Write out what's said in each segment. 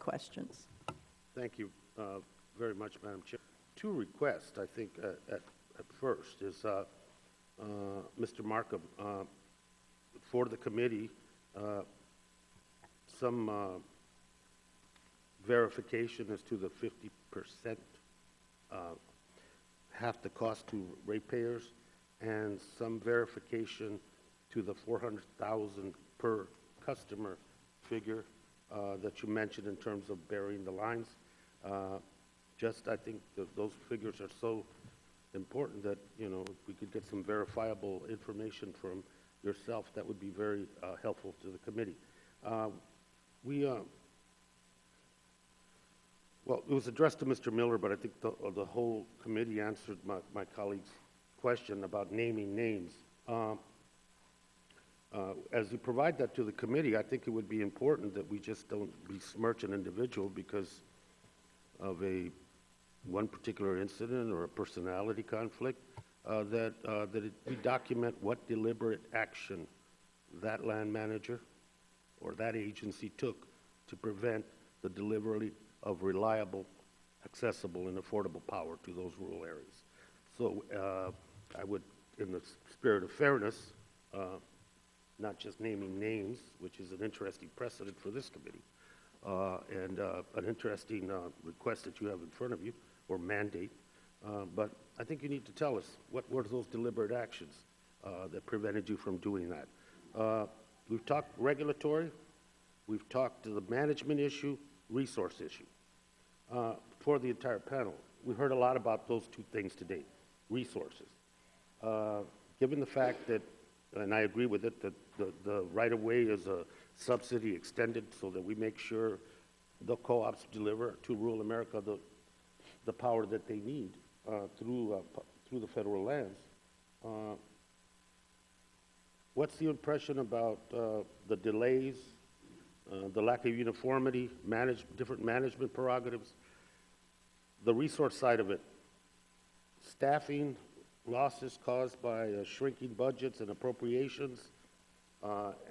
questions. Thank you very much, Madam Chair. Two requests, I think, at first is, Mr. Markham, for the committee, some verification as to the 50%, half the cost to ratepayers, and some verification to the 400,000 per customer figure that you mentioned in terms of burying the lines. I think that those figures are so important that, you know, if we could get some verifiable information from yourself, that would be very helpful to the committee. Well, it was addressed to Mr. Miller, but I think the whole committee answered my colleague's question about naming names. As you provide that to the committee, I think it would be important that we just don't besmirch an individual because of one particular incident or a personality conflict, we document what deliberate action that land manager or that agency took to prevent the delivery of reliable, accessible, and affordable power to those rural areas. So I would, in the spirit of fairness, not just naming names, which is an interesting precedent for this committee, and an interesting request that you have in front of you, or mandate, but I think you need to tell us what were those deliberate actions that prevented you from doing that. We've talked regulatory, we've talked to the management issue, resource issue. For the entire panel, we heard a lot about those two things today, resources. Given the fact that, and I agree with it, that the right-of-way is a subsidy extended so that we make sure the co-ops deliver to rural America the power that they need through the federal lands. What's the impression about the delays, the lack of uniformity, different management prerogatives, the resource side of it, staffing, losses caused by shrinking budgets and appropriations,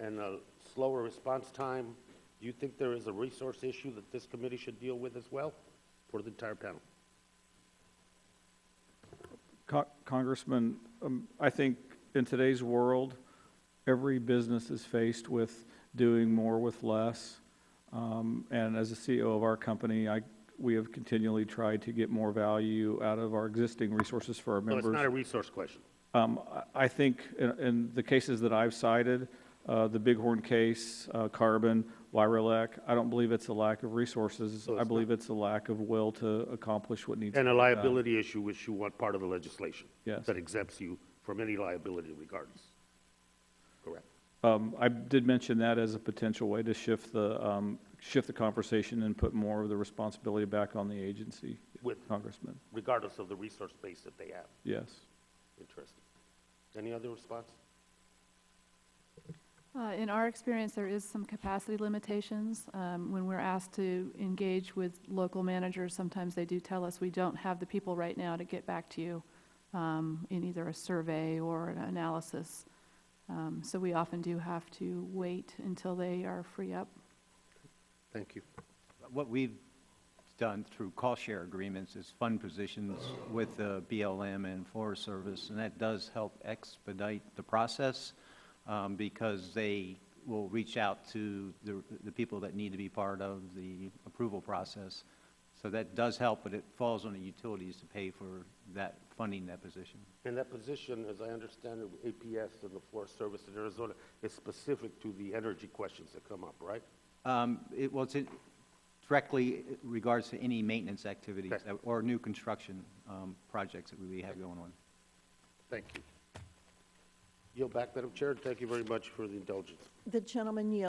and a slower response time? Do you think there is a resource issue that this committee should deal with as well for the entire panel? Congressman, I think in today's world, every business is faced with doing more with less. And as a CEO of our company, we have continually tried to get more value out of our existing resources for our members. So it's not a resource question. I think in the cases that I've cited, the Bighorn case, Carbon, Wyrelek, I don't believe it's a lack of resources. So I believe it's a lack of will to accomplish what needs to be And done. a liability issue, which you want part of the legislation. Yes. That exempts you from any liability regardless. Correct. I did mention that as a potential way to shift the conversation and put more of the responsibility back on the agency, Congressman. Regardless of the resource base that they have. Yes. Interesting. Any other response? In our experience, there is some capacity limitations. When we're asked to engage with local managers, sometimes they do tell us we don't have the people right now to get back to you in either a survey or an analysis. So we often do have to wait until they are free up. Thank you. What we've done through cost share agreements is fund positions with the BLM and Forest Service, and that does help expedite the process because they will reach out to the people that need to be part of the approval process. So that does help, but it falls on the utilities to pay for that funding that position. And that position, as I understand it, APS and the Forest Service in Arizona, is specific to the energy questions that come up, right? It's directly regards to any maintenance activities or new construction projects that we have going on. Thank you. Yield back, Madam Chair, and thank you very much for the indulgence. The gentleman yields.